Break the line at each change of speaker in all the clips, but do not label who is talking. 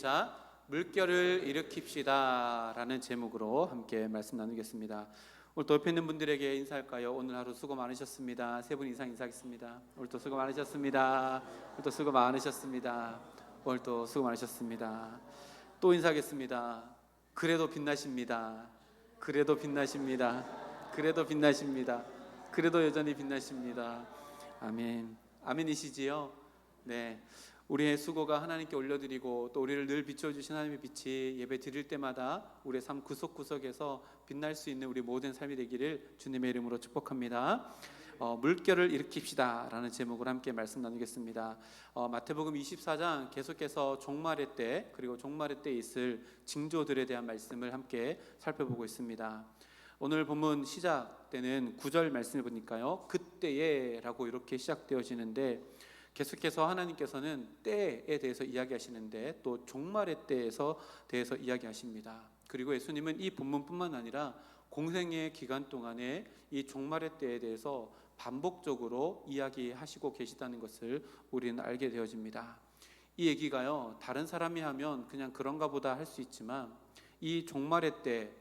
자, 물결을 일으킵시다 라는 제목으로 함께 말씀 나누겠습니다. 오늘 또 옆에 있는 분들에게 인사할까요? 오늘 하루 수고 많으셨습니다. 3분 이상 인사하겠습니다. 오늘도 수고 많으셨습니다. 오늘도 수고 많으셨습니다. 오늘도 수고 많으셨습니다. 또 인사하겠습니다. 그래도 빛나십니다. 그래도 빛나십니다. 그래도 빛나십니다. 그래도 여전히 빛나십니다. 아멘. 아멘이시지요? 네. 우리의 수고가 하나님께 올려드리고 또 우리를 늘 비춰주신 하나님의 빛이 예배 드릴 때마다 우리의 삶 구석구석에서 빛날 수 있는 우리 모든 삶이 되기를 주님의 이름으로 축복합니다. 물결을 일으킵시다 라는 제목으로 함께 말씀 나누겠습니다. 마태복음 24장 계속해서 종말의 때 그리고 종말의 때에 있을 징조들에 대한 말씀을 함께 살펴보고 있습니다. 오늘 본문 시작 때는 9절 말씀을 보니까요, 그때에 라고 이렇게 시작되어지는데 계속해서 하나님께서는 때에 대해서 이야기하시는데 또 종말의 때에서 대해서 이야기하십니다. 그리고 예수님은 이 본문뿐만 아니라 공생의 기간 동안에 이 종말의 때에 대해서 반복적으로 이야기하시고 계시다는 것을 우리는 알게 되어집니다. 이 얘기가요, 다른 사람이 하면 그냥 그런가 보다 할 수 있지만 이 종말의 때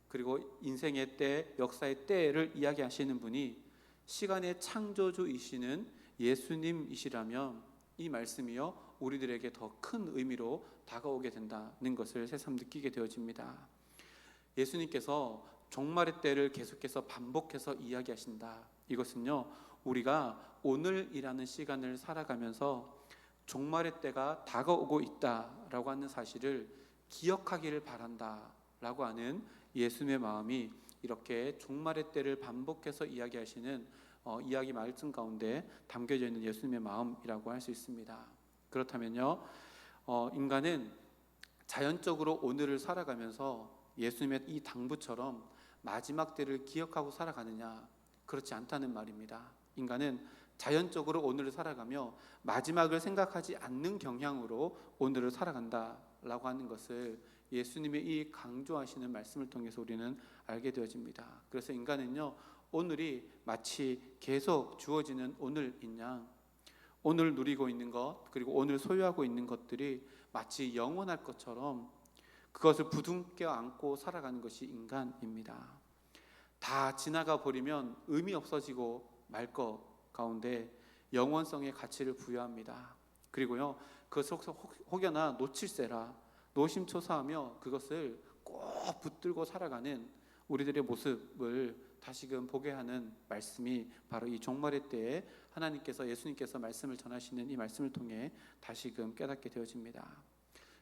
그리고 인생의 때, 역사의 때를 이야기하시는 분이 시간의 창조주이시는 예수님이시라면 이 말씀이요, 우리들에게 더 큰 의미로 다가오게 된다는 것을 새삼 느끼게 되어집니다. 예수님께서 종말의 때를 계속해서 반복해서 이야기하신다. 이것은요, 우리가 오늘이라는 시간을 살아가면서 종말의 때가 다가오고 있다라고 하는 사실을 기억하기를 바란다라고 하는 예수님의 마음이 이렇게 종말의 때를 반복해서 이야기하시는 이야기 말씀 가운데 담겨져 있는 예수님의 마음이라고 할 수 있습니다. 그렇다면요, 인간은 자연적으로 오늘을 살아가면서 예수님의 이 당부처럼 마지막 때를 기억하고 살아가느냐? 그렇지 않다는 말입니다. 인간은 자연적으로 오늘을 살아가며 마지막을 생각하지 않는 경향으로 오늘을 살아간다라고 하는 것을 예수님의 이 강조하시는 말씀을 통해서 우리는 알게 되어집니다. 그래서 인간은요, 오늘이 마치 계속 주어지는 오늘인 양, 오늘 누리고 있는 것 그리고 오늘 소유하고 있는 것들이 마치 영원할 것처럼 그것을 부둥켜 안고 살아가는 것이 인간입니다. 다 지나가 버리면 의미 없어지고 말 것 가운데 영원성의 가치를 부여합니다. 그리고요, 그것을 혹여나 놓칠세라 노심초사하며 그것을 꼭 붙들고 살아가는 우리들의 모습을 다시금 보게 하는 말씀이 바로 이 종말의 때에 하나님께서, 예수님께서 말씀을 전하시는 이 말씀을 통해 다시금 깨닫게 되어집니다.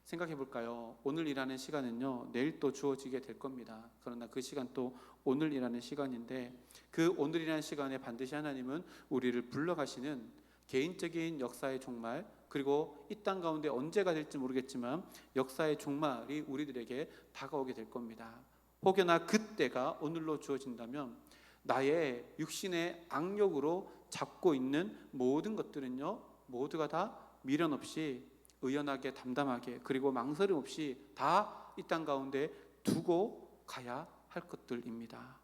생각해 볼까요? 오늘이라는 시간은요, 내일 또 주어지게 될 겁니다. 그러나 그 시간 또 오늘이라는 시간인데 그 오늘이라는 시간에 반드시 하나님은 우리를 불러가시는 개인적인 역사의 종말, 그리고 이 땅 가운데 언제가 될지 모르겠지만 역사의 종말이 우리들에게 다가오게 될 겁니다. 혹여나 그때가 오늘로 주어진다면 나의 육신의 악력으로 잡고 있는 모든 것들은요, 모두가 다 미련 없이 의연하게 담담하게 그리고 망설임 없이 다 이 땅 가운데 두고 가야 할 것들입니다.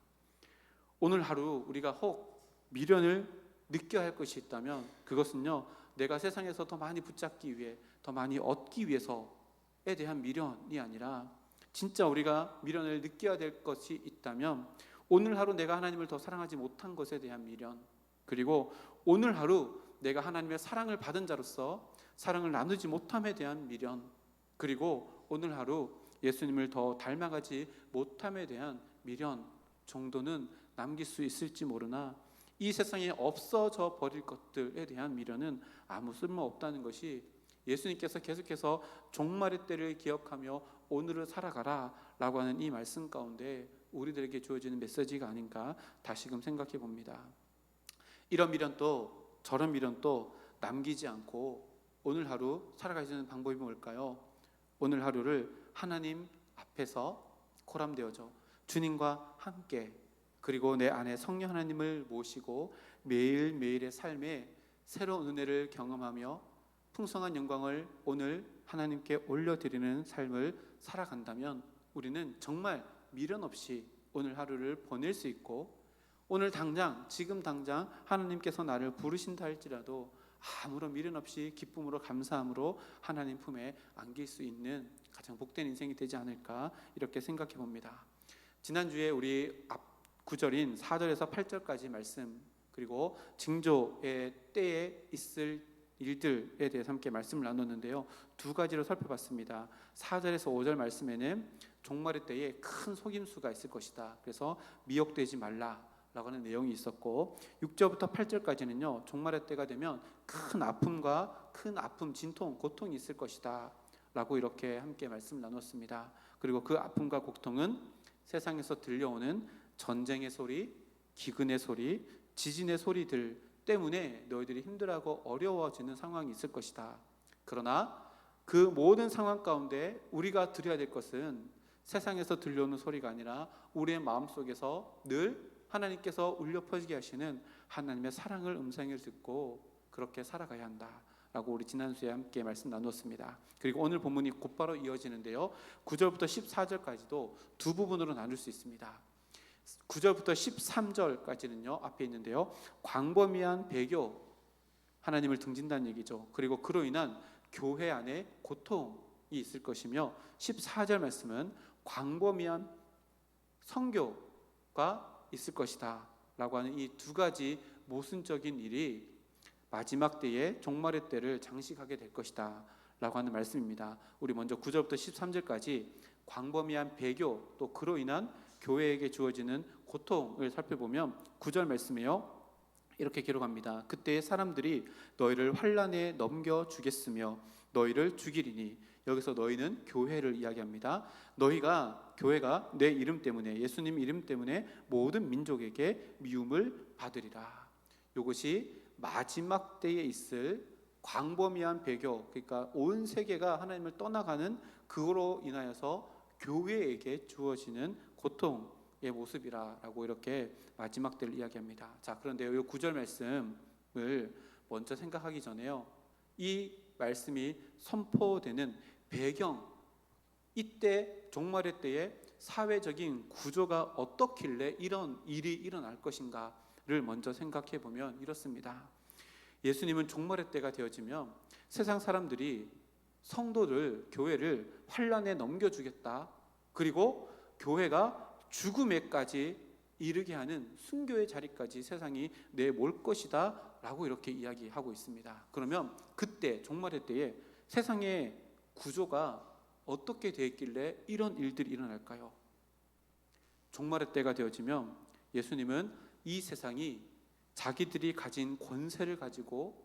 오늘 하루 우리가 혹 미련을 느껴야 할 것이 있다면 그것은요, 내가 세상에서 더 많이 붙잡기 위해, 더 많이 얻기 위해서에 대한 미련이 아니라 진짜 우리가 미련을 느껴야 될 것이 있다면 오늘 하루 내가 하나님을 더 사랑하지 못한 것에 대한 미련, 그리고 오늘 하루 내가 하나님의 사랑을 받은 자로서 사랑을 나누지 못함에 대한 미련, 그리고 오늘 하루 예수님을 더 닮아가지 못함에 대한 미련 정도는 남길 수 있을지 모르나 이 세상에 없어져 버릴 것들에 대한 미련은 아무 쓸모없다는 것이 예수님께서 계속해서 종말의 때를 기억하며 오늘을 살아가라 라고 하는 이 말씀 가운데 우리들에게 주어지는 메시지가 아닌가 다시금 생각해 봅니다. 이런 미련도 저런 미련도 남기지 않고 오늘 하루 살아가시는 방법이 뭘까요? 오늘 하루를 하나님 앞에서 코람되어져 주님과 함께, 그리고 내 안에 성령 하나님을 모시고 매일매일의 삶에 새로운 은혜를 경험하며 풍성한 영광을 오늘 하나님께 올려드리는 삶을 살아간다면 우리는 정말 미련 없이 오늘 하루를 보낼 수 있고, 오늘 당장 지금 당장 하나님께서 나를 부르신다 할지라도 아무런 미련 없이 기쁨으로 감사함으로 하나님 품에 안길 수 있는 가장 복된 인생이 되지 않을까 이렇게 생각해 봅니다. 지난주에 우리 앞 구절인 4절에서 8절까지 말씀, 그리고 징조의 때에 있을 일들에 대해서 함께 말씀을 나눴는데요, 두 가지로 살펴봤습니다. 4절에서 5절 말씀에는 종말의 때에 큰 속임수가 있을 것이다, 그래서 미혹되지 말라라고 하는 내용이 있었고, 6절부터 8절까지는요 종말의 때가 되면 큰 아픔과 큰 아픔, 진통, 고통이 있을 것이다 라고 이렇게 함께 말씀을 나눴습니다. 그리고 그 아픔과 고통은 세상에서 들려오는 전쟁의 소리, 기근의 소리, 지진의 소리들 때문에 너희들이 힘들어하고 어려워지는 상황이 있을 것이다. 그러나 그 모든 상황 가운데 우리가 드려야 될 것은 세상에서 들려오는 소리가 아니라 우리의 마음속에서 늘 하나님께서 울려 퍼지게 하시는 하나님의 사랑을 음성을 듣고 그렇게 살아가야 한다 라고 우리 지난주에 함께 말씀 나눴습니다. 그리고 오늘 본문이 곧바로 이어지는데요, 9절부터 14절까지도 두 부분으로 나눌 수 있습니다. 9절부터 13절까지는요 앞에 있는데요, 광범위한 배교, 하나님을 등진다는 얘기죠. 그리고 그로 인한 교회 안에 고통이 있을 것이며, 14절 말씀은 광범위한 선교가 있을 것이다 라고 하는 이 두 가지 모순적인 일이 마지막 때에 종말의 때를 장식하게 될 것이다 라고 하는 말씀입니다. 우리 먼저 9절부터 13절까지 광범위한 배교, 또 그로 인한 교회에게 주어지는 고통을 살펴보면 9절 말씀이요 이렇게 기록합니다. 그때 사람들이 너희를 환난에 넘겨주겠으며 너희를 죽이리니, 여기서 너희는 교회를 이야기합니다. 교회가 내 이름 때문에, 예수님 이름 때문에 모든 민족에게 미움을 받으리라. 이것이 마지막 때에 있을 광범위한 배교, 그러니까 온 세계가 하나님을 떠나가는 그거로 인하여서 교회에게 주어지는 고통의 모습이라고 이렇게 마지막 때를 이야기합니다. 자, 그런데 이 9절 말씀을 먼저 생각하기 전에요, 이 말씀이 선포되는 배경, 이때 종말의 때에 사회적인 구조가 어떻길래 이런 일이 일어날 것인가를 먼저 생각해 보면 이렇습니다. 예수님은 종말의 때가 되어지면 세상 사람들이 성도들, 교회를 환난에 넘겨주겠다, 그리고 교회가 죽음에까지 이르게 하는 순교의 자리까지 세상이 내몰 것이다 라고 이렇게 이야기하고 있습니다. 그러면 그때 종말의 때에 세상의 구조가 어떻게 되어 있길래 이런 일들이 일어날까요? 종말의 때가 되어지면 예수님은 이 세상이 자기들이 가진 권세를 가지고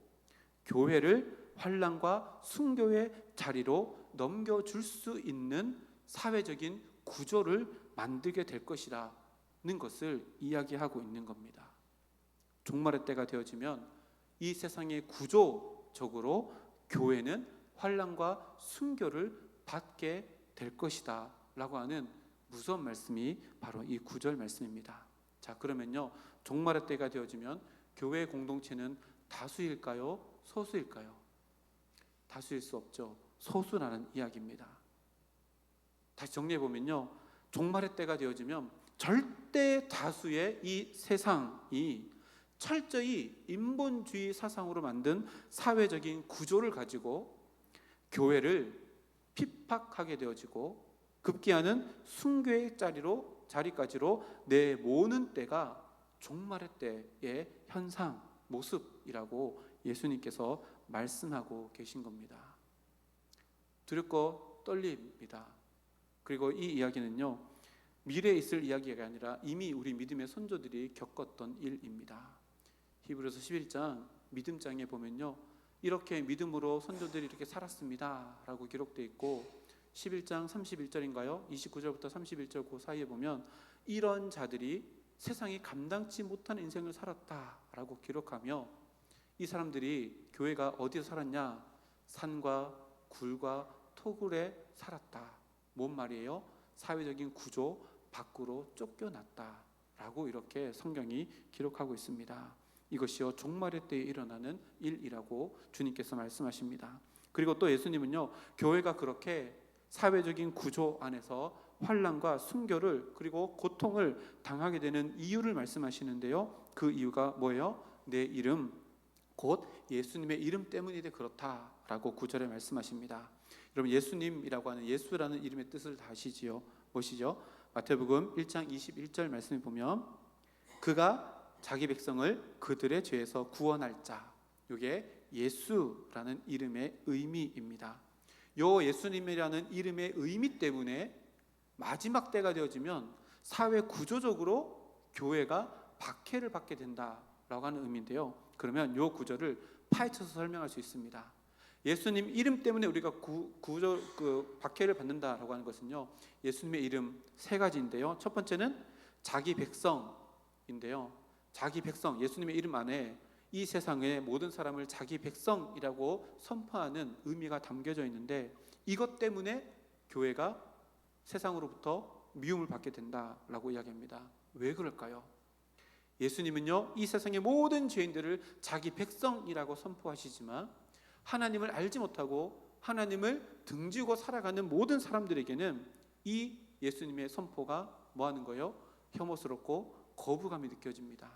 교회를 환난과 순교의 자리로 넘겨줄 수 있는 사회적인 구조를 만들게 될 것이라는 것을 이야기하고 있는 겁니다. 종말의 때가 되어지면 이 세상의 구조적으로 교회는 환난과 순교를 받게 될 것이다 라고 하는 무서운 말씀이 바로 이 9절 말씀입니다. 자, 그러면요, 종말의 때가 되어지면 교회 공동체는 다수일까요? 소수일까요? 다수일 수 없죠. 소수라는 이야기입니다. 다시 정리해보면요, 종말의 때가 되어지면 절대 다수의 이 세상이 철저히 인본주의 사상으로 만든 사회적인 구조를 가지고 교회를 핍박하게 되어지고 급기야는 순교의 자리까지로 내모는 때가 종말의 때의 현상, 모습이라고 예수님께서 말씀하고 계신 겁니다. 두렵고 떨립니다. 그리고 이 이야기는요, 미래에 있을 이야기가 아니라 이미 우리 믿음의 선조들이 겪었던 일입니다. 히브리서 11장 믿음장에 보면요, 이렇게 믿음으로 선조들이 이렇게 살았습니다 라고 기록되어 있고, 11장 31절인가요? 29절부터 31절 그 사이에 보면 이런 자들이 세상이 감당치 못하는 인생을 살았다라고 기록하며, 이 사람들이 교회가 어디서 살았냐? 산과 굴과 토굴에 살았다. 뭔 말이에요? 사회적인 구조 밖으로 쫓겨났다라고 이렇게 성경이 기록하고 있습니다. 이것이요, 종말의 때에 일어나는 일이라고 주님께서 말씀하십니다. 그리고 또 예수님은요, 교회가 그렇게 사회적인 구조 안에서 환난과 순교를, 그리고 고통을 당하게 되는 이유를 말씀하시는데요, 그 이유가 뭐예요? 내 이름 곧 예수님의 이름 때문이 그렇다라고 9절에 말씀하십니다. 여러분, 예수님이라고 하는 예수라는 이름의 뜻을 다 아시지요? 무엇이죠? 마태복음 1장 21절 말씀에 보면 그가 자기 백성을 그들의 죄에서 구원할 자, 이게 예수라는 이름의 의미입니다. 요 예수님이라는 이름의 의미 때문에 마지막 때가 되어지면 사회 구조적으로 교회가 박해를 받게 된다라고 하는 의미인데요. 그러면 요 구절을 파헤쳐서 설명할 수 있습니다. 예수님 이름 때문에 우리가 박해를 받는다라고 하는 것은요, 예수님의 이름 세 가지인데요. 첫 번째는 자기 백성인데요. 자기 백성, 예수님의 이름 안에 이 세상의 모든 사람을 자기 백성이라고 선포하는 의미가 담겨져 있는데, 이것 때문에 교회가 세상으로부터 미움을 받게 된다라고 이야기합니다. 왜 그럴까요? 예수님은요, 이 세상의 모든 죄인들을 자기 백성이라고 선포하시지만 하나님을 알지 못하고 하나님을 등지고 살아가는 모든 사람들에게는 이 예수님의 선포가 뭐 하는 거예요? 혐오스럽고 거부감이 느껴집니다.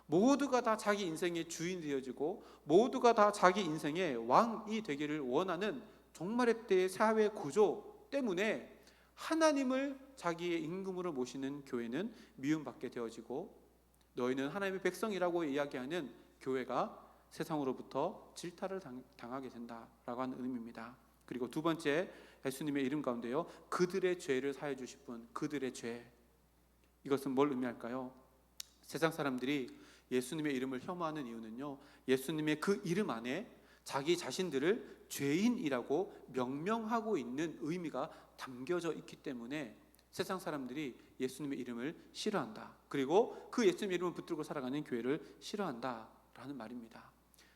모두가 다 자기 인생의 주인이 되어지고 모두가 다 자기 인생의 왕이 되기를 원하는 종말의 때의 사회 구조 때문에 하나님을 자기의 임금으로 모시는 교회는 미움받게 되어지고, 너희는 하나님의 백성이라고 이야기하는 교회가 세상으로부터 질타를 당하게 된다라고 하는 의미입니다. 그리고 두 번째, 예수님의 이름 가운데요, 그들의 죄를 사해 주실 분, 그들의 죄. 이것은 뭘 의미할까요? 세상 사람들이 예수님의 이름을 혐오하는 이유는요, 예수님의 그 이름 안에 자기 자신들을 죄인이라고 명명하고 있는 의미가 담겨져 있기 때문에 세상 사람들이 예수님의 이름을 싫어한다. 그리고 그 예수님의 이름을 붙들고 살아가는 교회를 싫어한다라는 말입니다.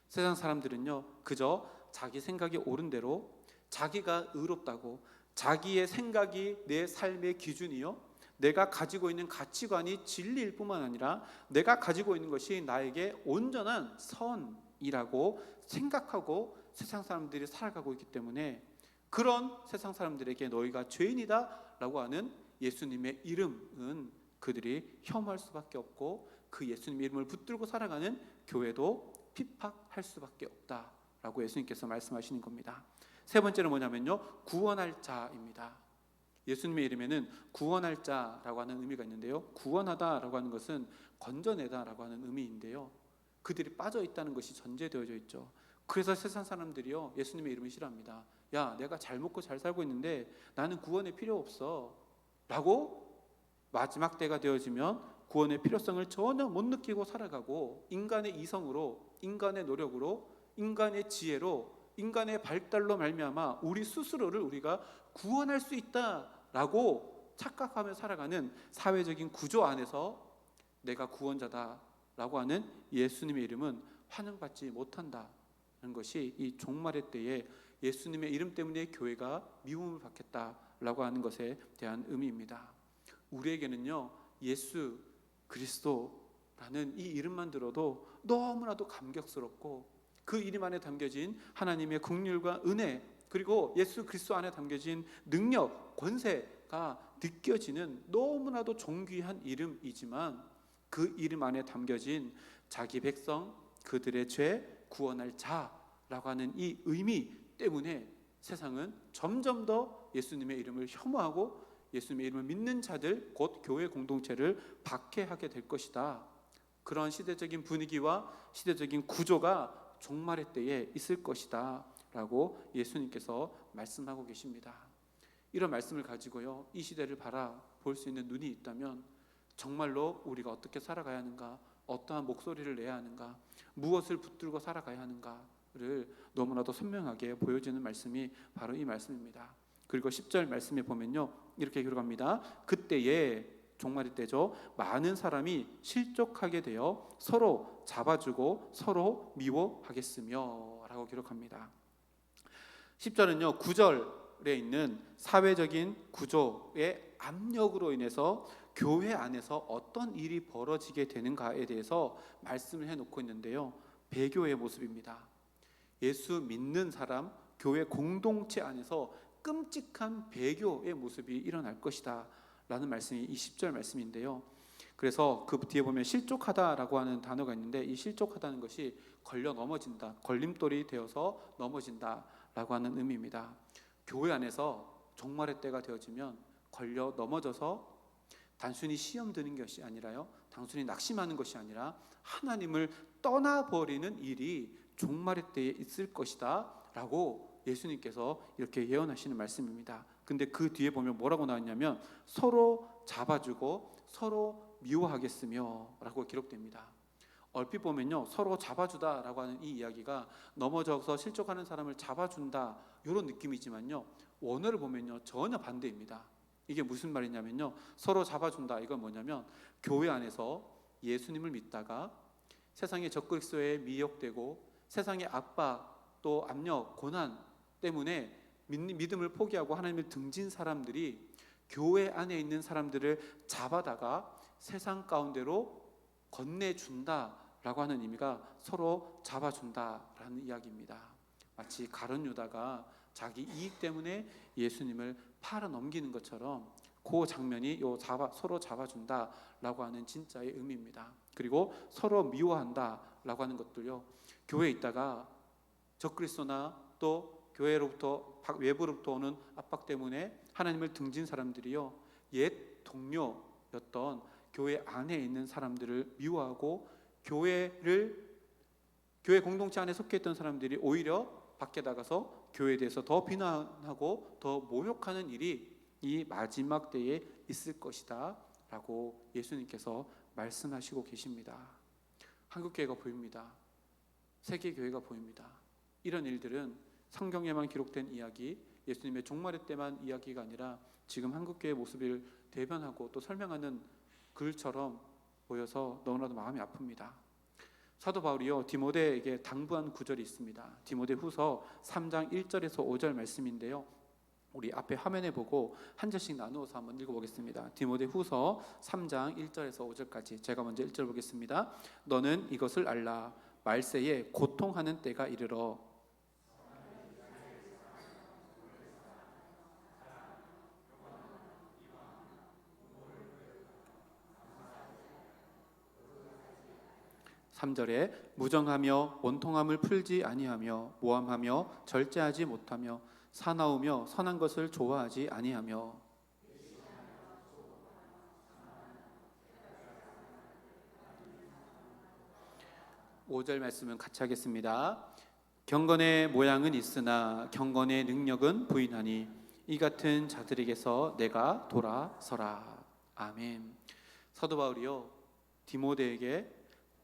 세상 사람들은요, 그저 자기 생각이 옳은 대로, 자기가 의롭다고, 자기의 생각이 내 삶의 기준이요, 내가 가지고 있는 가치관이 진리일 뿐만 아니라 내가 가지고 있는 것이 나에게 온전한 선이라고 생각하고 세상 사람들이 살아가고 있기 때문에, 그런 세상 사람들에게 너희가 죄인이다 라고 하는 예수님의 이름은 그들이 혐오할 수밖에 없고, 그 예수님의 이름을 붙들고 살아가는 교회도 핍박할 수밖에 없다라고 예수님께서 말씀하시는 겁니다. 세 번째는 뭐냐면요, 구원할 자입니다. 예수님의 이름에는 구원할 자라고 하는 의미가 있는데요, 구원하다라고 하는 것은 건져내다라고 하는 의미인데요, 그들이 빠져 있다는 것이 전제되어져 있죠. 그래서 세상 사람들이요, 예수님의 이름을 싫어합니다. 야, 내가 잘 먹고 잘 살고 있는데 나는 구원의 필요 없어 라고 마지막 때가 되어지면 구원의 필요성을 전혀 못 느끼고 살아가고, 인간의 이성으로, 인간의 노력으로, 인간의 지혜로, 인간의 발달로 말미암아 우리 스스로를 우리가 구원할 수 있다라고 착각하며 살아가는 사회적인 구조 안에서 내가 구원자다라고 하는 예수님의 이름은 환영받지 못한다는 것이 이 종말의 때에 예수님의 이름 때문에 교회가 미움을 받겠다라고 하는 것에 대한 의미입니다. 우리에게는요, 예수 그리스도라는 이 이름만 들어도 너무나도 감격스럽고, 그 이름 안에 담겨진 하나님의 긍휼과 은혜, 그리고 예수 그리스도 안에 담겨진 능력, 권세가 느껴지는 너무나도 존귀한 이름이지만, 그 이름 안에 담겨진 자기 백성, 그들의 죄, 구원할 자라고 하는 이 의미 때문에 세상은 점점 더 예수님의 이름을 혐오하고 예수님의 이름을 믿는 자들, 곧 교회 공동체를 박해하게 될 것이다. 그런 시대적인 분위기와 시대적인 구조가 종말의 때에 있을 것이다 라고 예수님께서 말씀하고 계십니다. 이런 말씀을 가지고요, 이 시대를 바라볼 수 있는 눈이 있다면 정말로 우리가 어떻게 살아가야 하는가, 어떠한 목소리를 내야 하는가, 무엇을 붙들고 살아가야 하는가를 너무나도 선명하게 보여주는 말씀이 바로 이 말씀입니다. 그리고 10절 말씀에 보면요, 이렇게 기록합니다. 그때에, 종말의 때죠, 많은 사람이 실족하게 되어 서로 잡아주고 서로 미워하겠으며 라고 기록합니다. 10절은요, 9절에 있는 사회적인 구조의 압력으로 인해서 교회 안에서 어떤 일이 벌어지게 되는가에 대해서 말씀을 해놓고 있는데요, 배교의 모습입니다. 예수 믿는 사람, 교회 공동체 안에서 끔찍한 배교의 모습이 일어날 것이다 라는 말씀이 이 10절 말씀인데요, 그래서 그 뒤에 보면 실족하다라고 하는 단어가 있는데, 이 실족하다는 것이 걸려 넘어진다, 걸림돌이 되어서 넘어진다라고 하는 의미입니다. 교회 안에서 종말의 때가 되어지면 걸려 넘어져서 단순히 시험 드는 것이 아니라요, 단순히 낙심하는 것이 아니라 하나님을 떠나버리는 일이 종말의 때에 있을 것이다 라고 예수님께서 이렇게 예언하시는 말씀입니다. 근데 그 뒤에 보면 뭐라고 나왔냐면 서로 잡아주고 서로 미워하겠으며 라고 기록됩니다. 얼핏 보면요, 서로 잡아주다 라고 하는 이 이야기가 넘어져서 실족하는 사람을 잡아준다 이런 느낌이지만요, 원어를 보면요 전혀 반대입니다. 이게 무슨 말이냐면요, 서로 잡아준다, 이건 뭐냐면 교회 안에서 예수님을 믿다가 세상의 적그리스도에 미혹되고 세상의 압박 또 압력 고난 때문에 믿음을 포기하고 하나님을 등진 사람들이 교회 안에 있는 사람들을 잡아다가 세상 가운데로 건네준다라고 하는 의미가 서로 잡아준다라는 이야기입니다. 마치 가룟 유다가 자기 이익 때문에 예수님을 팔아 넘기는 것처럼 그 장면이 서로 잡아준다라고 하는 진짜의 의미입니다. 그리고 서로 미워한다라고 하는 것들요, 교회에 있다가 적그리스도나 또 교회로부터 외부로부터 오는 압박 때문에 하나님을 등진 사람들이요, 옛 동료였던 교회 안에 있는 사람들을 미워하고 교회 공동체 안에 속해 있던 사람들이 오히려 밖에 나가서 교회에 대해서 더 비난하고 더 모욕하는 일이 이 마지막 때에 있을 것이다 라고 예수님께서 말씀하시고 계십니다. 한국교회가 보입니다. 세계교회가 보입니다. 이런 일들은 성경에만 기록된 이야기, 예수님의 종말의 때만 이야기가 아니라 지금 한국교회의 모습을 대변하고 또 설명하는 글처럼 보여서 너무나도 마음이 아픕니다. 사도 바울이요, 디모데에게 당부한 구절이 있습니다. 디모데 후서 3장 1절에서 5절 말씀인데요, 우리 앞에 화면에 보고 한 절씩 나누어서 한번 읽어보겠습니다. 디모데 후서 3장 1절에서 5절까지 제가 먼저 1절 보겠습니다. 너는 이것을 알라. 말세에 고통하는 때가 이르러 (3절에) 무정하며 원통함을 풀지 아니하며 모함하며 절제하지 못하며 사나우며 선한 것을 좋아하지 아니하며 5절 말씀은 같이 하겠습니다. 경건의 모양은 있으나 경건의 능력은 부인하니 이 같은 자들에게서 내가 돌아서라. 아멘. 사도 바울이요, 디모데에게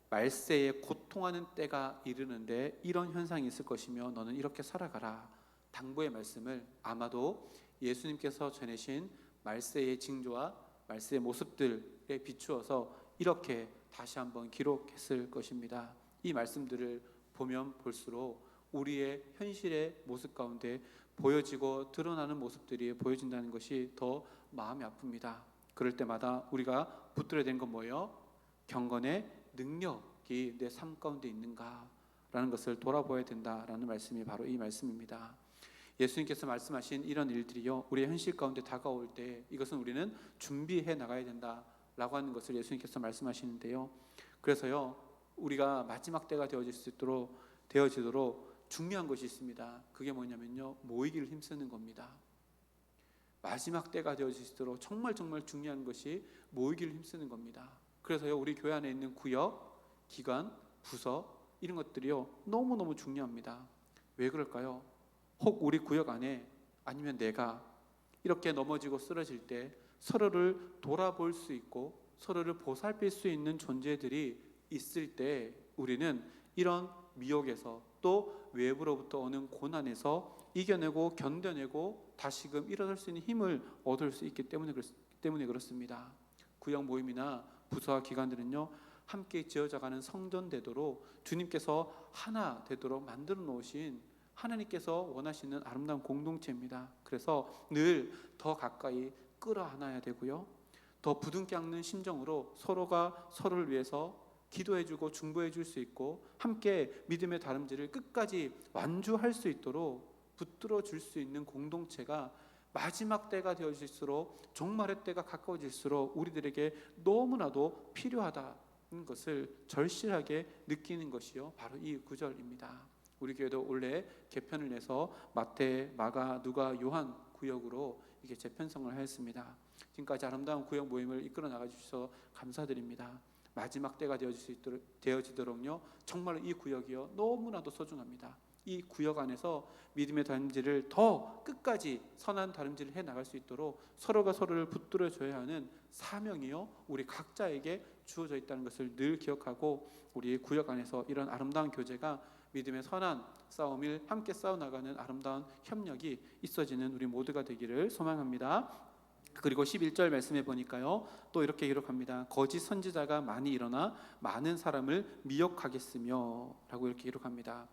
말세에 고통하는 때가 이르는데 이런 현상이 있을 것이며 너는 이렇게 살아가라, 당부의 말씀을 아마도 예수님께서 전하신 말세의 징조와 말세의 모습들에 비추어서 이렇게 다시 한번 기록했을 것입니다. 이 말씀들을 보면 볼수록 우리의 현실의 모습 가운데 보여지고 드러나는 모습들이 보여진다는 것이 더 마음이 아픕니다. 그럴 때마다 우리가 붙들어야 되는 건 뭐예요? 경건의 능력이 내 삶 가운데 있는가라는 것을 돌아보아야 된다라는 말씀이 바로 이 말씀입니다. 예수님께서 말씀하신 이런 일들이요, 우리의 현실 가운데 다가올 때 이것은 우리는 준비해 나가야 된다라고 하는 것을 예수님께서 말씀하시는데요, 그래서요, 우리가 마지막 때가 되어지도록 중요한 것이 있습니다. 그게 뭐냐면요, 모이기를 힘쓰는 겁니다. 마지막 때가 되어지도록 정말 중요한 것이 모이기를 힘쓰는 겁니다. 그래서요, 우리 교회 안에 있는 구역, 기관, 부서 이런 것들이요 너무너무 중요합니다. 왜 그럴까요? 혹 우리 구역 안에 아니면 내가 이렇게 넘어지고 쓰러질 때 서로를 돌아볼 수 있고 서로를 보살필 수 있는 존재들이 있을 때 우리는 이런 미혹에서 또 외부로부터 오는 고난에서 이겨내고 견뎌내고 다시금 일어설 수 있는 힘을 얻을 수 있기 때문에 그렇습니다. 구역 모임이나 부서와 기관들은요, 함께 지어져가는 성전 되도록 주님께서 하나 되도록 만들어 놓으신 하나님께서 원하시는 아름다운 공동체입니다. 그래서 늘 더 가까이 끌어안아야 되고요, 더 부둥켜 안는 심정으로 서로가 서로를 위해서 기도해주고 중보해줄 수 있고 함께 믿음의 다름질을 끝까지 완주할 수 있도록 붙들어줄 수 있는 공동체가 마지막 때가 되어질수록, 종말의 때가 가까워질수록 우리들에게 너무나도 필요하다는 것을 절실하게 느끼는 것이요, 바로 이 구절입니다. 우리 교회도 원래 개편을 내서 마태, 마가, 누가, 요한 구역으로 이게 재편성을 하였습니다. 지금까지 아름다운 구역 모임을 이끌어 나가 주셔서 감사드립니다. 마지막 때가 되어지도록요, 정말 이 구역이요 너무나도 소중합니다. 이 구역 안에서 믿음의 다름질을 더 끝까지 선한 다름질을 해 나갈 수 있도록 서로가 서로를 붙들어 줘야 하는 사명이요 우리 각자에게 주어져 있다는 것을 늘 기억하고, 우리 구역 안에서 이런 아름다운 교제가 믿음의 선한 싸움을 함께 싸워나가는 아름다운 협력이 있어지는 우리 모두가 되기를 소망합니다. 그리고 11절 말씀해 보니까요, 또 이렇게 기록합니다. 거짓 선지자가 많이 일어나 많은 사람을 미혹하겠으며 라고 이렇게 기록합니다.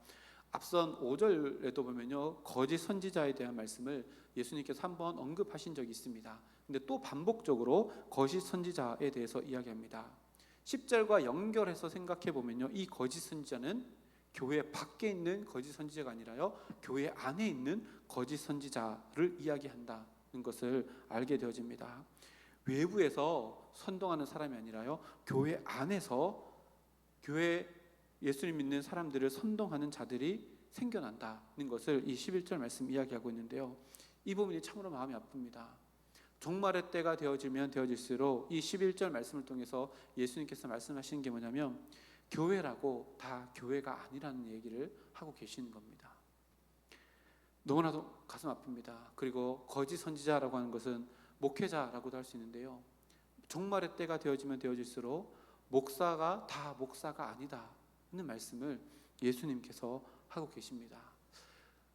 앞선 5절에도 보면요, 거짓 선지자에 대한 말씀을 예수님께서 한번 언급하신 적이 있습니다. 근데 또 반복적으로 거짓 선지자에 대해서 이야기합니다. 10절과 연결해서 생각해 보면요, 이 거짓 선지자는 교회 밖에 있는 거짓 선지자가 아니라요, 교회 안에 있는 거짓 선지자를 이야기한다는 것을 알게 되어집니다. 외부에서 선동하는 사람이 아니라요, 교회 안에서 교회 예수님 믿는 사람들을 선동하는 자들이 생겨난다는 것을 이 11절 말씀 이야기하고 있는데요, 이 부분이 참으로 마음이 아픕니다. 종말의 때가 되어지면 되어질수록 이 11절 말씀을 통해서 예수님께서 말씀하시는 게 뭐냐면, 교회라고 다 교회가 아니라는 얘기를 하고 계시는 겁니다. 너무나도 가슴 아픕니다. 그리고 거짓 선지자라고 하는 것은 목회자라고도 할 수 있는데요, 종말의 때가 되어지면 되어질수록 목사가 다 목사가 아니다 는 말씀을 예수님께서 하고 계십니다.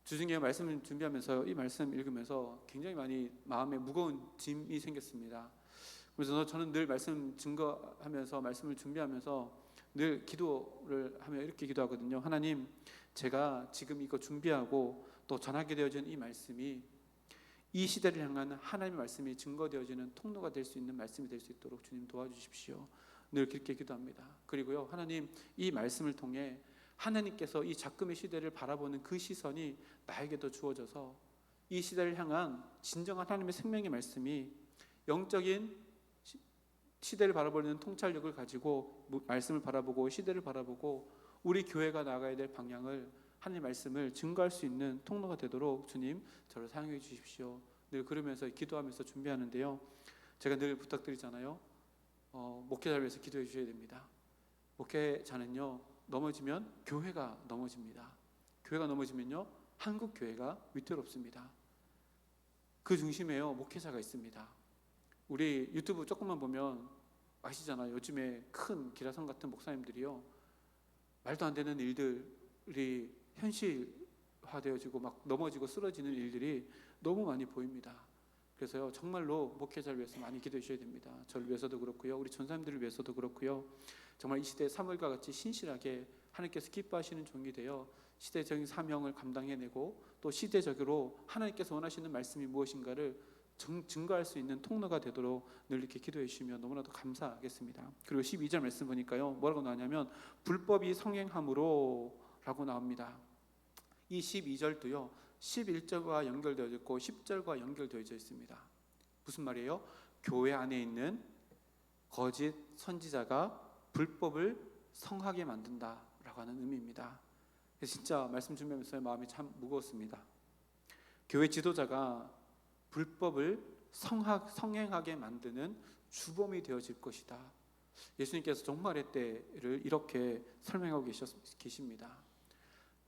주중에 말씀을 준비하면서 이 말씀 읽으면서 굉장히 많이 마음에 무거운 짐이 생겼습니다. 그래서 저는 늘 말씀 증거하면서, 말씀을 준비하면서 늘 기도를 하며 이렇게 기도하거든요. 하나님, 제가 지금 이거 준비하고 또 전하게 되어진 이 말씀이 이 시대를 향한 하나님의 말씀이 증거되어지는 통로가 될 수 있는 말씀이 될 수 있도록 주님 도와주십시오. 늘 그렇게 기도합니다. 그리고요, 하나님, 이 말씀을 통해 하나님께서 이 작금의 시대를 바라보는 그 시선이 나에게도 주어져서 이 시대를 향한 진정한 하나님의 생명의 말씀이 영적인 시대를 바라보는 통찰력을 가지고 말씀을 바라보고 시대를 바라보고 우리 교회가 나가야 될 방향을, 하나님의 말씀을 증거할 수 있는 통로가 되도록 주님 저를 사용해 주십시오. 늘 그러면서 기도하면서 준비하는데요, 제가 늘 부탁드리잖아요. 목회자를 위해서 기도해 주셔야 됩니다. 목회자는요, 넘어지면 교회가 넘어집니다. 교회가 넘어지면요, 한국 교회가 위태롭습니다. 그 중심에요, 목회자가 있습니다. 우리 유튜브 조금만 보면 아시잖아요. 요즘에 큰 기라성 같은 목사님들이요, 말도 안 되는 일들이 현실화되어지고 막 넘어지고 쓰러지는 일들이 너무 많이 보입니다. 그래서요, 정말로 목회자를 위해서 많이 기도해 주셔야 됩니다. 저를 위해서도 그렇고요, 우리 전사님들을 위해서도 그렇고요, 정말 이 시대에 사무엘과 같이 신실하게 하나님께서 기뻐하시는 종이 되어 시대적인 사명을 감당해내고 또 시대적으로 하나님께서 원하시는 말씀이 무엇인가를 증거할 수 있는 통로가 되도록 늘 이렇게 기도해 주시면 너무나도 감사하겠습니다. 그리고 12절 말씀 보니까요, 뭐라고 나오냐면 불법이 성행함으로 라고 나옵니다. 이 12절도요 11절과 연결되어 있고 10절과 연결되어져 있습니다. 무슨 말이에요? 교회 안에 있는 거짓 선지자가 불법을 성하게 만든다라고 하는 의미입니다. 진짜 말씀 준비하면서 마음이 참 무거웠습니다. 교회 지도자가 불법을 성행하게 만드는 주범이 되어질 것이다. 예수님께서 종말의 때를 이렇게 설명하고 계십니다.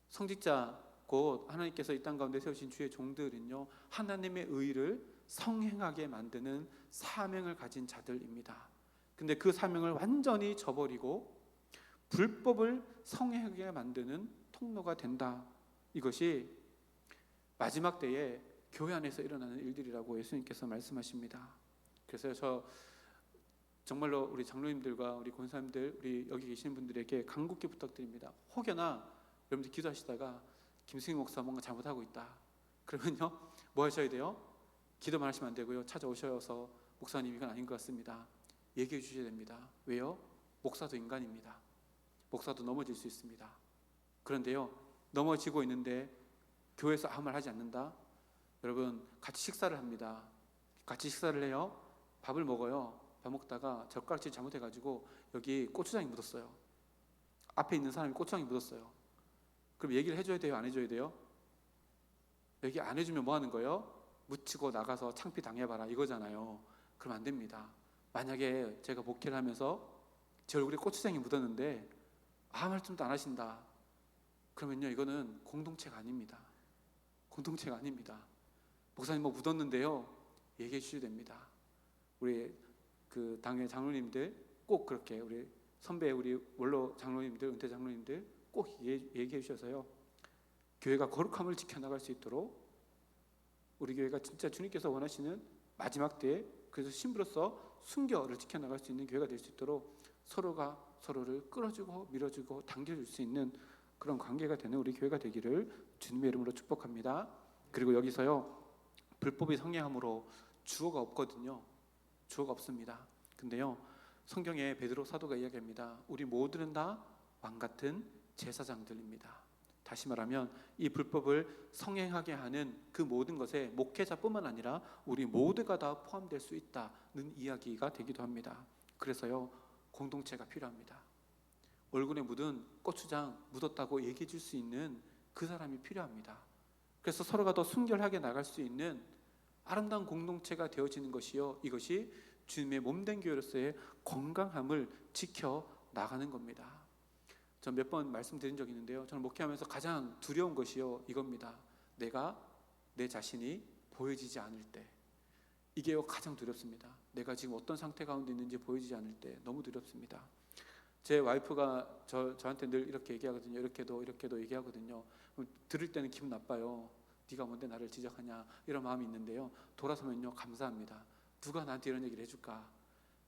성직자 곧 하나님께서 이 땅 가운데 세우신 주의 종들은요, 하나님의 의를 성행하게 만드는 사명을 가진 자들입니다. 근데 그 사명을 완전히 저버리고 불법을 성행하게 만드는 통로가 된다. 이것이 마지막 때에 교회 안에서 일어나는 일들이라고 예수님께서 말씀하십니다. 그래서 저 정말로 우리 장로님들과 우리 권사님들, 우리 여기 계시는 분들에게 간곡히 부탁드립니다. 혹여나 여러분들 기도하시다가 김승희 목사 뭔가 잘못하고 있다, 그러면요 뭐 하셔야 돼요? 기도만 하시면 안 되고요, 찾아오셔서 목사님 이건 아닌 것 같습니다, 얘기해 주셔야 됩니다. 왜요? 목사도 인간입니다. 목사도 넘어질 수 있습니다. 그런데요, 넘어지고 있는데 교회에서 아무 말 하지 않는다? 여러분 같이 식사를 합니다. 같이 식사를 해요. 밥을 먹어요. 밥 먹다가 젓가락질 잘못해가지고 여기 고추장이 묻었어요. 앞에 있는 사람이 고추장이 묻었어요. 그럼 얘기를 해줘야 돼요? 안 해줘야 돼요? 얘기 안 해주면 뭐 하는 거예요? 묻히고 나가서 창피 당해봐라 이거잖아요. 그럼 안 됩니다. 만약에 제가 목회를 하면서 제 얼굴에 고추장이 묻었는데 아무 말씀도 안 하신다. 그러면요, 이거는 공동체가 아닙니다. 공동체가 아닙니다. 목사님 뭐 묻었는데요, 얘기해 주셔야 됩니다. 우리 그 당회 장로님들 꼭 그렇게, 우리 선배 우리 원로 장로님들, 은퇴 장로님들 꼭 얘기해 주셔서요, 교회가 거룩함을 지켜나갈 수 있도록, 우리 교회가 진짜 주님께서 원하시는 마지막 때에 그래서 신부로서 순교를 지켜나갈 수 있는 교회가 될 수 있도록 서로가 서로를 끌어주고 밀어주고 당겨줄 수 있는 그런 관계가 되는 우리 교회가 되기를 주님의 이름으로 축복합니다. 그리고 여기서요, 불법이 성행함으로 주어가 없거든요. 주어가 없습니다. 근데요, 성경에 베드로 사도가 이야기합니다. 우리 모두는 다 왕같은 제사장들입니다. 다시 말하면 이 불법을 성행하게 하는 그 모든 것에 목회자뿐만 아니라 우리 모두가 다 포함될 수 있다는 이야기가 되기도 합니다. 그래서요, 공동체가 필요합니다. 얼굴에 묻은 고추장 묻었다고 얘기해 줄 수 있는 그 사람이 필요합니다. 그래서 서로가 더 순결하게 나갈 수 있는 아름다운 공동체가 되어지는 것이요, 이것이 주님의 몸된 교회로서의 건강함을 지켜 나가는 겁니다. 전 몇 번 말씀드린 적이 있는데요, 저는 목회하면서 가장 두려운 것이요, 이겁니다. 내가 내 자신이 보여지지 않을 때, 이게 가장 두렵습니다. 내가 지금 어떤 상태 가운데 있는지 보여지지 않을 때 너무 두렵습니다. 제 와이프가 저한테 늘 이렇게 얘기하거든요. 이렇게도 얘기하거든요. 들을 때는 기분 나빠요. 네가 뭔데 나를 지적하냐, 이런 마음이 있는데요, 돌아서면요, 감사합니다. 누가 나한테 이런 얘기를 해줄까.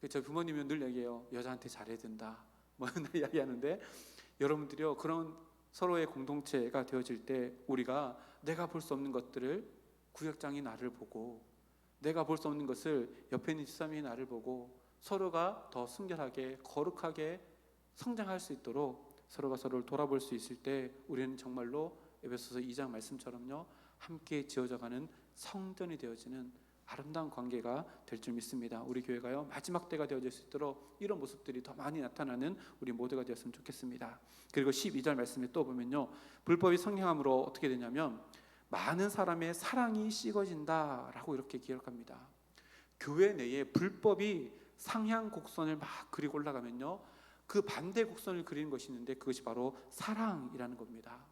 저희 부모님은 늘 얘기해요. 여자한테 잘해야 된다, 뭐 이야기하는데, 여러분들이요, 그런 서로의 공동체가 되어질 때 우리가 내가 볼 수 없는 것들을 구역장이 나를 보고, 내가 볼 수 없는 것을 옆에 있는 집사람이 나를 보고, 서로가 더 순결하게 거룩하게 성장할 수 있도록 서로가 서로를 돌아볼 수 있을 때 우리는 정말로 에베소서 2장 말씀처럼요, 함께 지어져가는 성전이 되어지는 아름다운 관계가 될 줄 믿습니다. 우리 교회가요, 마지막 때가 되어질 수 있도록 이런 모습들이 더 많이 나타나는 우리 모두가 되었으면 좋겠습니다. 그리고 12절 말씀에 또 보면요, 불법이 성행함으로 어떻게 되냐면 많은 사람의 사랑이 식어진다라고 이렇게 기록합니다. 교회 내에 불법이 상향 곡선을 막 그리고 올라가면요, 그 반대 곡선을 그리는 것이 있는데 그것이 바로 사랑이라는 겁니다.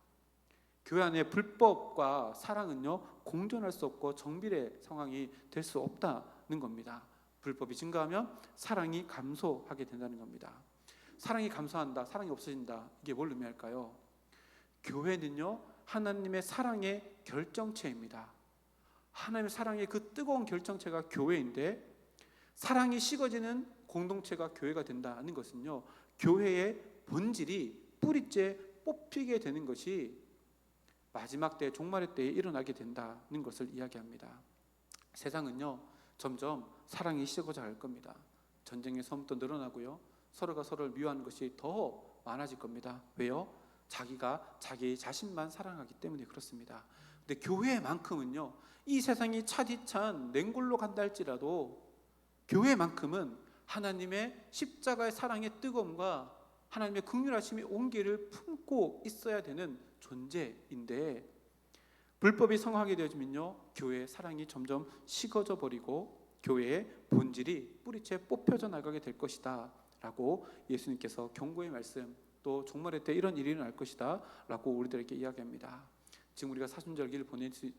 교회 안에 불법과 사랑은요, 공존할 수 없고 정비례 상황이 될 수 없다는 겁니다. 불법이 증가하면 사랑이 감소하게 된다는 겁니다. 사랑이 감소한다, 사랑이 없어진다, 이게 뭘 의미할까요? 교회는요, 하나님의 사랑의 결정체입니다. 하나님의 사랑의 그 뜨거운 결정체가 교회인데, 사랑이 식어지는 공동체가 교회가 된다는 것은요, 교회의 본질이 뿌리째 뽑히게 되는 것이 마지막 때, 종말의 때에 일어나게 된다는 것을 이야기합니다. 세상은요, 점점 사랑이 식어져 갈 겁니다. 전쟁의 섬도 늘어나고요, 서로가 서로를 미워하는 것이 더 많아질 겁니다. 왜요? 자기가 자기 자신만 사랑하기 때문에 그렇습니다. 근데 교회만큼은요, 이 세상이 차디찬 냉골로 간다 할지라도 교회만큼은 하나님의 십자가의 사랑의 뜨거움과 하나님의 긍휼하심의 온기를 품고 있어야 되는 존재인데, 불법이 성하게 되어지면요, 교회의 사랑이 점점 식어져 버리고 교회의 본질이 뿌리채 뽑혀져 나가게 될 것이다 라고 예수님께서 경고의 말씀, 또 종말의 때 이런 일이 일어날 것이다 라고 우리들에게 이야기합니다. 지금 우리가 사순절기를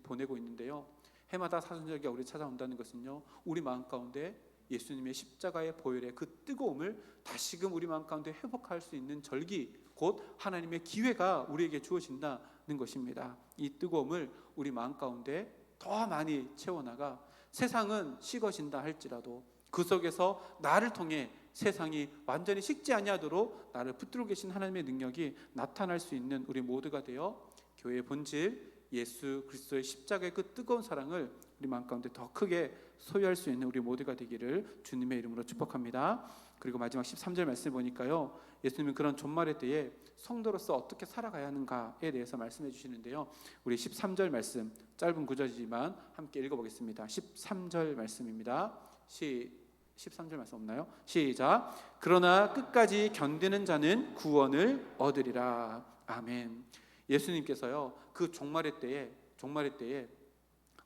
보내고 있는데요, 해마다 사순절기가 우리 찾아온다는 것은요, 우리 마음 가운데 예수님의 십자가의 보혈의 그 뜨거움을 다시금 우리 마음 가운데 회복할 수 있는 절기, 곧 하나님의 기회가 우리에게 주어진다는 것입니다. 이 뜨거움을 우리 마음 가운데 더 많이 채워나가 세상은 식어진다 할지라도 그 속에서 나를 통해 세상이 완전히 식지 아니하도록 나를 붙들고 계신 하나님의 능력이 나타날 수 있는 우리 모두가 되어 교회의 본질, 예수 그리스도의 십자가의 그 뜨거운 사랑을 우리 마음 가운데 더 크게 소유할 수 있는 우리 모두가 되기를 주님의 이름으로 축복합니다. 그리고 마지막 13절 말씀을 보니까요, 예수님은 그런 종말의 때에 성도로서 어떻게 살아가야 하는가에 대해서 말씀해 주시는데요, 우리 13절 말씀, 짧은 구절이지만 함께 읽어보겠습니다. 13절 말씀입니다. 13절 말씀 없나요? 시작. 그러나 끝까지 견디는 자는 구원을 얻으리라. 아멘. 예수님께서요, 그 종말의 때에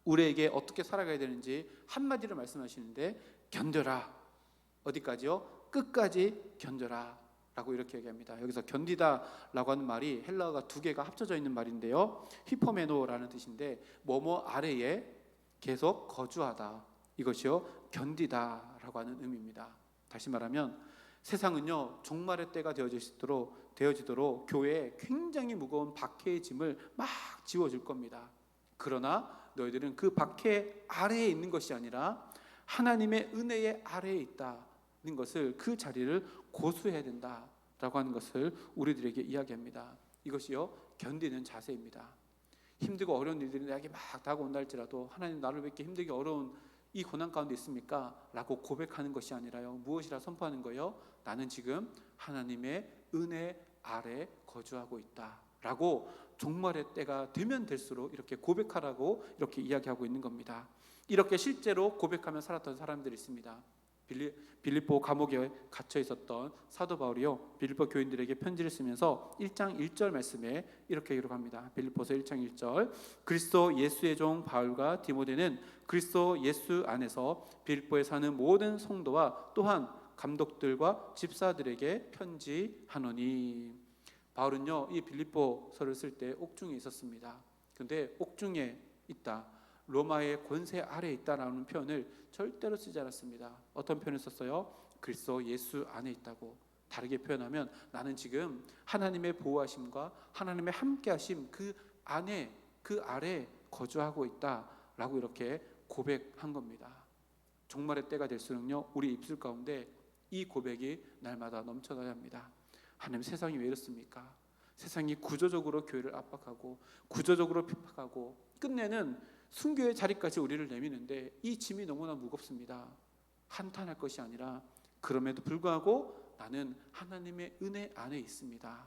우리에게 어떻게 살아가야 되는지 한마디로 말씀하시는데, 견뎌라. 어디까지요? 끝까지 견뎌라 라고 이렇게 얘기합니다. 여기서 견디다라고 하는 말이 헬라어가 두 개가 합쳐져 있는 말인데요, 히포메노라는 뜻인데 뭐뭐 아래에 계속 거주하다, 이것이요 견디다라고 하는 의미입니다. 다시 말하면 세상은요 종말의 때가 되어지도록 교회에 굉장히 무거운 박해의 짐을 막 지워줄 겁니다. 그러나 너희들은 그 박해 아래에 있는 것이 아니라 하나님의 은혜의 아래에 있다는 것을, 그 자리를 고수해야 된다라고 하는 것을 우리들에게 이야기합니다. 이것이요 견디는 자세입니다. 힘들고 어려운 일들이 나에게 막 다가온다 할지라도, 하나님 나를 왜 이렇게 힘들게 어려운 이 고난 가운데 있습니까? 라고 고백하는 것이 아니라요, 무엇이라 선포하는 거예요? 나는 지금 하나님의 은혜 아래 거주하고 있다 라고, 종말의 때가 되면 될수록 이렇게 고백하라고 이렇게 이야기하고 있는 겁니다. 이렇게 실제로 고백하며 살았던 사람들이 있습니다. 빌립보 감옥에 갇혀 있었던 사도 바울이요, 빌립보 교인들에게 편지를 쓰면서 1장 1절 말씀에 이렇게 기록합니다. 빌립보서 1장 1절. 그리스도 예수의 종 바울과 디모데는 그리스도 예수 안에서 빌립보에 사는 모든 성도와 또한 감독들과 집사들에게 편지하노니. 바울은요 이 빌립보서를 쓸 때 옥중에 있었습니다. 그런데 옥중에 있다, 로마의 권세 아래에 있다라는 표현을 절대로 쓰지 않았습니다. 어떤 표현을 썼어요? 그리스도 예수 안에 있다고. 다르게 표현하면 나는 지금 하나님의 보호하심과 하나님의 함께하심 그 안에, 그 아래 거주하고 있다라고 이렇게 고백한 겁니다. 종말의 때가 될수록요 우리 입술 가운데 이 고백이 날마다 넘쳐나야 합니다. 하나님, 세상이 왜 이렇습니까? 세상이 구조적으로 교회를 압박하고 구조적으로 핍박하고 끝내는 순교의 자리까지 우리를 내미는데 이 짐이 너무나 무겁습니다. 한탄할 것이 아니라 그럼에도 불구하고 나는 하나님의 은혜 안에 있습니다.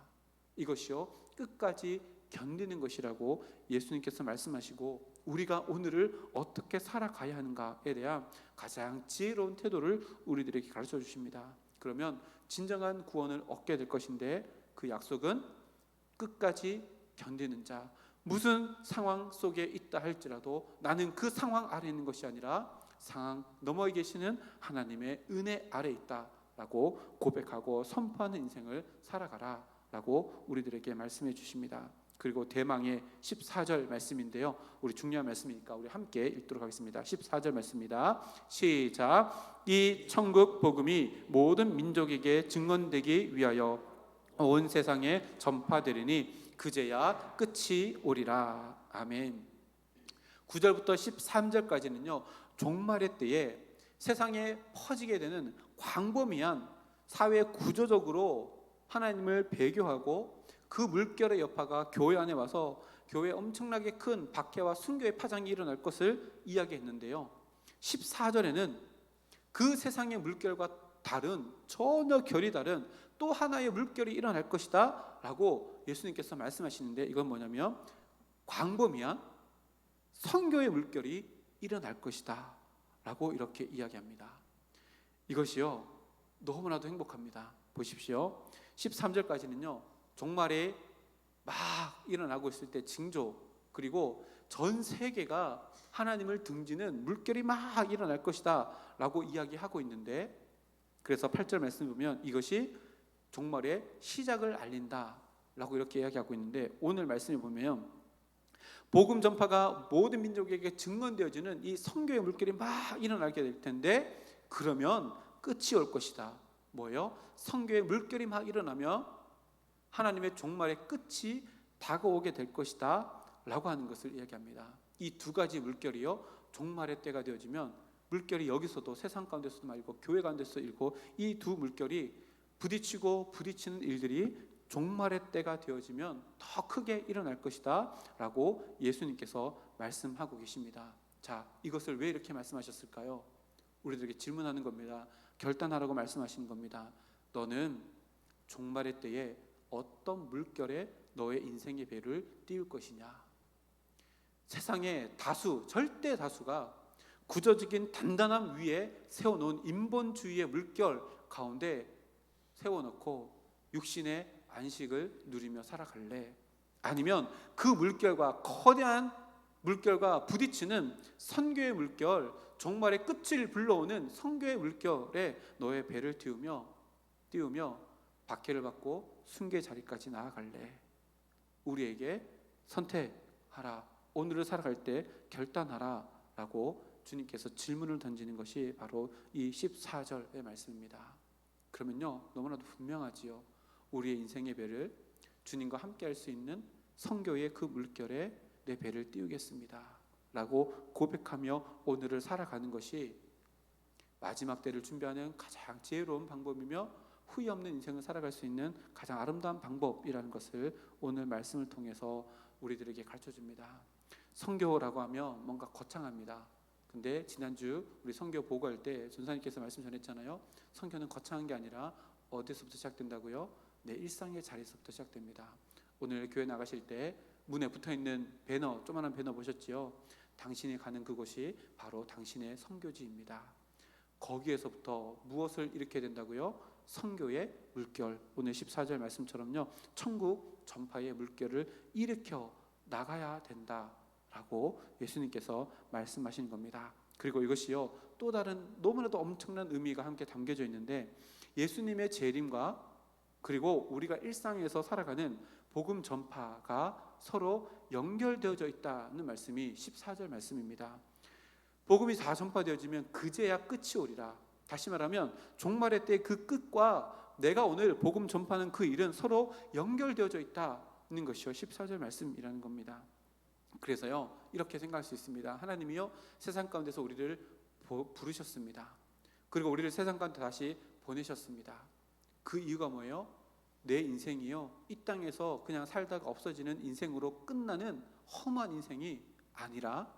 이것이요 끝까지 견디는 것이라고 예수님께서 말씀하시고, 우리가 오늘을 어떻게 살아가야 하는가에 대한 가장 지혜로운 태도를 우리들에게 가르쳐 주십니다. 그러면 진정한 구원을 얻게 될 것인데, 그 약속은 끝까지 견디는 자, 무슨 상황 속에 있다 할지라도 나는 그 상황 아래 있는 것이 아니라 상황 너머에 계시는 하나님의 은혜 아래 있다라고 고백하고 선포하는 인생을 살아가라 라고 우리들에게 말씀해 주십니다. 그리고 대망의 14절 말씀인데요, 우리 중요한 말씀이니까 우리 함께 읽도록 하겠습니다. 14절 말씀입니다. 시작. 이 천국 복음이 모든 민족에게 증언되기 위하여 온 세상에 전파되리니 그제야 끝이 오리라. 아멘. 9절부터 13절까지는요 종말의 때에 세상에 퍼지게 되는 광범위한 사회 구조적으로 하나님을 배교하고 그 물결의 여파가 교회 안에 와서 교회에 엄청나게 큰 박해와 순교의 파장이 일어날 것을 이야기했는데요, 14절에는 그 세상의 물결과 다른, 전혀 결이 다른 또 하나의 물결이 일어날 것이다 라고 예수님께서 말씀하시는데, 이건 뭐냐면 광범위한 선교의 물결이 일어날 것이다 라고 이렇게 이야기합니다. 이것이요 너무나도 행복합니다. 보십시오. 13절까지는요 종말에 막 일어나고 있을 때 징조, 그리고 전 세계가 하나님을 등지는 물결이 막 일어날 것이다 라고 이야기하고 있는데, 그래서 8절 말씀 보면 이것이 종말의 시작을 알린다 라고 이렇게 이야기하고 있는데, 오늘 말씀을 보면 복음 전파가 모든 민족에게 증언되어지는 이 선교의 물결이 막 일어나게 될 텐데, 그러면 끝이 올 것이다. 뭐예요? 선교의 물결이 막 일어나면 하나님의 종말의 끝이 다가오게 될 것이다 라고 하는 것을 이야기합니다. 이 두 가지 물결이요 종말의 때가 되어지면, 물결이 여기서도 세상 가운데서도 말고 교회 가운데서 일고, 이 두 물결이 부딪히고 부딪히는 일들이 종말의 때가 되어지면 더 크게 일어날 것이다 라고 예수님께서 말씀하고 계십니다. 자, 이것을 왜 이렇게 말씀하셨을까요? 우리들에게 질문하는 겁니다. 결단하라고 말씀하시는 겁니다. 너는 종말의 때에 어떤 물결에 너의 인생의 배를 띄울 것이냐. 세상의 다수, 절대 다수가 구조적인 단단함 위에 세워놓은 인본주의의 물결 가운데 세워놓고 육신의 안식을 누리며 살아갈래? 아니면 그 물결과, 거대한 물결과 부딪히는 선교의 물결, 종말의 끝을 불러오는 선교의 물결에 너의 배를 띄우며 박해를 받고 순교의 자리까지 나아갈래? 우리에게 선택하라. 오늘을 살아갈 때 결단하라 라고 주님께서 질문을 던지는 것이 바로 이 14절의 말씀입니다. 그러면요, 너무나도 분명하지요. 우리의 인생의 배를 주님과 함께 할 수 있는 선교의 그 물결에 내 배를 띄우겠습니다 라고 고백하며 오늘을 살아가는 것이 마지막 때를 준비하는 가장 지혜로운 방법이며 후회 없는 인생을 살아갈 수 있는 가장 아름다운 방법이라는 것을 오늘 말씀을 통해서 우리들에게 가르쳐줍니다. 선교라고 하면 뭔가 거창합니다. 근데 지난주 우리 선교 보고할 때 전사님께서 말씀 전했잖아요. 선교는 거창한 게 아니라 어디서부터 시작된다고요? 내 일상의 자리에서부터 시작됩니다. 오늘 교회 나가실 때 문에 붙어있는 배너, 조그만한 배너 보셨지요? 당신이 가는 그곳이 바로 당신의 선교지입니다. 거기에서부터 무엇을 일으켜야 된다고요? 선교의 물결, 오늘 14절 말씀처럼요, 천국 전파의 물결을 일으켜 나가야 된다라고 예수님께서 말씀하시는 겁니다. 그리고 이것이요, 또 다른 너무나도 엄청난 의미가 함께 담겨져 있는데, 예수님의 재림과 그리고 우리가 일상에서 살아가는 복음 전파가 서로 연결되어져 있다는 말씀이 14절 말씀입니다. 복음이 다 전파되어지면 그제야 끝이 오리라. 다시 말하면 종말의 때 그 끝과 내가 오늘 복음 전파하는 그 일은 서로 연결되어져 있다는 것이요 14절 말씀이라는 겁니다. 그래서요, 이렇게 생각할 수 있습니다. 하나님이요, 세상 가운데서 우리를 부르셨습니다. 그리고 우리를 세상 가운데 다시 보내셨습니다. 그 이유가 뭐예요? 내 인생이요, 이 땅에서 그냥 살다가 없어지는 인생으로 끝나는 험한 인생이 아니라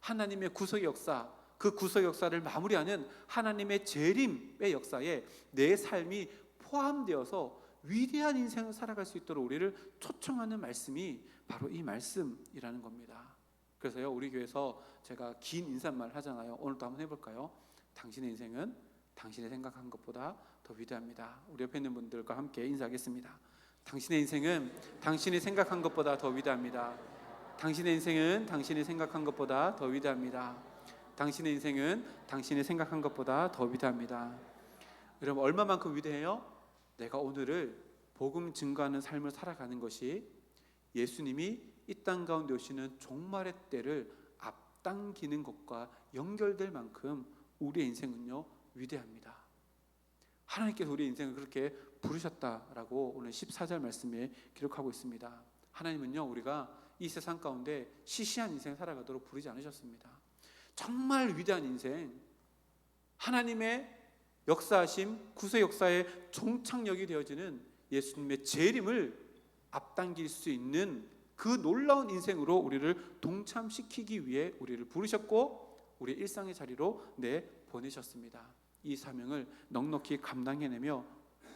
하나님의 구속의 역사, 그 구속의 역사를 마무리하는 하나님의 재림의 역사에 내 삶이 포함되어서 위대한 인생을 살아갈 수 있도록 우리를 초청하는 말씀이 바로 이 말씀이라는 겁니다. 그래서요, 우리 교회에서 제가 긴 인사말 하잖아요. 오늘도 한번 해볼까요? 당신의 인생은 당신이 생각한 것보다 더 위대합니다. 우리 옆에 있는 분들과 함께 인사하겠습니다. 당신의 인생은 당신이 생각한 것보다 더 위대합니다. 당신의 인생은 당신이 생각한 것보다 더 위대합니다. 당신의 인생은 당신이 생각한 것보다 더 위대합니다. 여러분, 얼마만큼 위대해요? 내가 오늘을 복음 증거하는 삶을 살아가는 것이 예수님이 이 땅 가운데 오시는 종말의 때를 앞당기는 것과 연결될 만큼 우리의 인생은요, 위대합니다. 하나님께서 우리의 인생을 그렇게 부르셨다라고 오늘 14절 말씀에 기록하고 있습니다. 하나님은요, 우리가 이 세상 가운데 시시한 인생 살아가도록 부르지 않으셨습니다. 정말 위대한 인생, 하나님의 역사하심, 구속 역사의 종착역이 되어지는 예수님의 재림을 앞당길 수 있는 그 놀라운 인생으로 우리를 동참시키기 위해 우리를 부르셨고 우리 일상의 자리로 내보내셨습니다. 이 사명을 넉넉히 감당해내며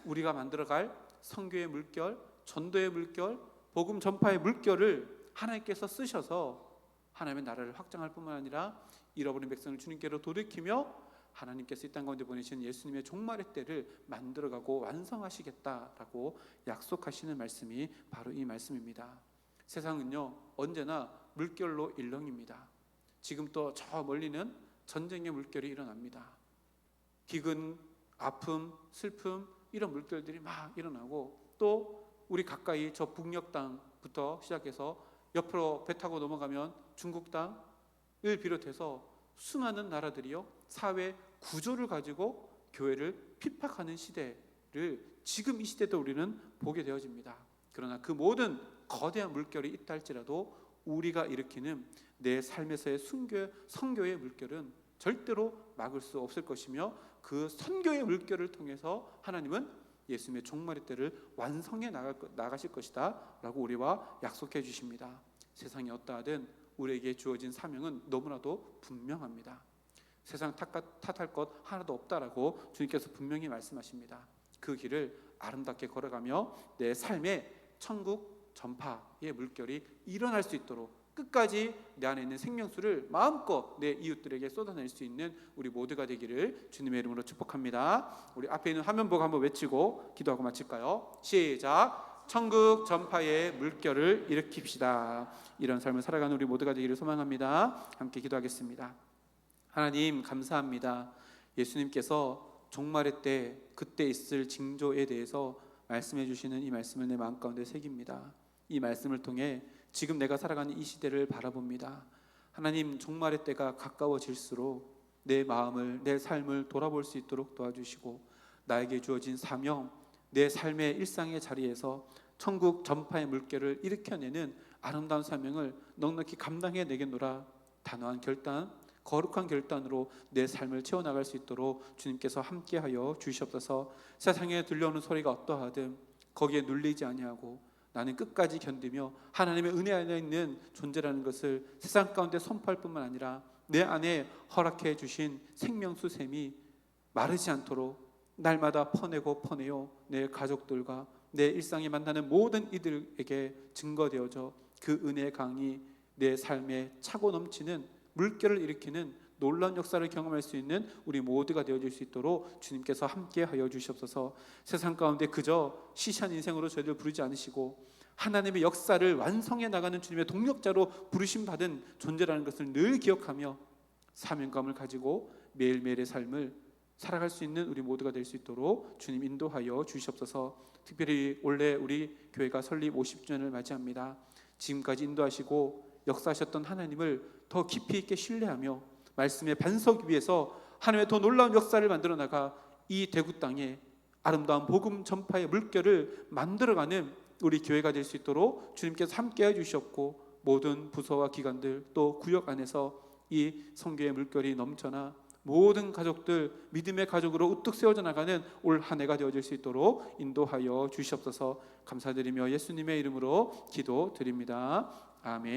우리가 만들어갈 선교의 물결, 전도의 물결, 복음 전파의 물결을 하나님께서 쓰셔서 하나님의 나라를 확장할 뿐만 아니라 잃어버린 백성을 주님께로 돌이키며 하나님께서 이 땅 가운데 보내신 예수님의 종말의 때를 만들어가고 완성하시겠다라고 약속하시는 말씀이 바로 이 말씀입니다. 세상은요, 언제나 물결로 일렁입니다. 지금 또 저 멀리는 전쟁의 물결이 일어납니다. 기근, 아픔, 슬픔, 이런 물결들이 막 일어나고, 또 우리 가까이 저 북녘 땅부터 시작해서 옆으로 배 타고 넘어가면 중국 땅을 비롯해서 수많은 나라들이요, 사회 구조를 가지고 교회를 핍박하는 시대를 지금 이 시대도 우리는 보게 되어집니다. 그러나 그 모든 거대한 물결이 있다 할지라도 우리가 일으키는 내 삶에서의 선교의 물결은 절대로 막을 수 없을 것이며, 그 선교의 물결을 통해서 하나님은 예수님의 종말의 때를 완성해 나가실 것이다 라고 우리와 약속해 주십니다. 세상이 어떠하든 우리에게 주어진 사명은 너무나도 분명합니다. 세상 탓할 것 하나도 없다라고 주님께서 분명히 말씀하십니다. 그 길을 아름답게 걸어가며 내 삶의 천국 전파의 물결이 일어날 수 있도록 끝까지 내 안에 있는 생명수를 마음껏 내 이웃들에게 쏟아낼 수 있는 우리 모두가 되기를 주님의 이름으로 축복합니다. 우리 앞에 있는 화면 보고 한번 외치고 기도하고 마칠까요? 시작. 천국 전파의 물결을 일으킵시다. 이런 삶을 살아가는 우리 모두가 되기를 소망합니다. 함께 기도하겠습니다. 하나님 감사합니다. 예수님께서 종말의 때 그때 있을 징조에 대해서 말씀해 주시는 이 말씀을 내 마음 가운데 새깁니다. 이 말씀을 통해 지금 내가 살아가는 이 시대를 바라봅니다. 하나님, 종말의 때가 가까워질수록 내 마음을, 내 삶을 돌아볼 수 있도록 도와주시고 나에게 주어진 사명, 내 삶의 일상의 자리에서 천국 전파의 물결을 일으켜내는 아름다운 사명을 넉넉히 감당해 내겠노라. 단호한 결단, 거룩한 결단으로 내 삶을 채워나갈 수 있도록 주님께서 함께하여 주시옵소서. 세상에 들려오는 소리가 어떠하든 거기에 눌리지 아니하고 나는 끝까지 견디며 하나님의 은혜 안에 있는 존재라는 것을 세상 가운데 선포할 뿐만 아니라 내 안에 허락해 주신 생명수 샘이 마르지 않도록 날마다 퍼내어 내 가족들과 내 일상에 만나는 모든 이들에게 증거되어져 그 은혜의 강이 내 삶에 차고 넘치는 물결을 일으키는 놀라운 역사를 경험할 수 있는 우리 모두가 되어줄 수 있도록 주님께서 함께하여 주시옵소서. 세상 가운데 그저 시시한 인생으로 저희를 부르지 않으시고 하나님의 역사를 완성해 나가는 주님의 동력자로 부르심 받은 존재라는 것을 늘 기억하며 사명감을 가지고 매일매일의 삶을 살아갈 수 있는 우리 모두가 될 수 있도록 주님 인도하여 주시옵소서. 특별히 올해 우리 교회가 설립 50주년을 맞이합니다. 지금까지 인도하시고 역사하셨던 하나님을 더 깊이 있게 신뢰하며 말씀의 반석 위에서 하나님의 더 놀라운 역사를 만들어 나가 이 대구 땅에 아름다운 복음 전파의 물결을 만들어가는 우리 교회가 될 수 있도록 주님께서 함께해 주셨고 모든 부서와 기관들 또 구역 안에서 이 선교의 물결이 넘쳐나 모든 가족들 믿음의 가족으로 우뚝 세워져 나가는 올 한 해가 되어질 수 있도록 인도하여 주시옵소서. 감사드리며 예수님의 이름으로 기도드립니다. 아멘.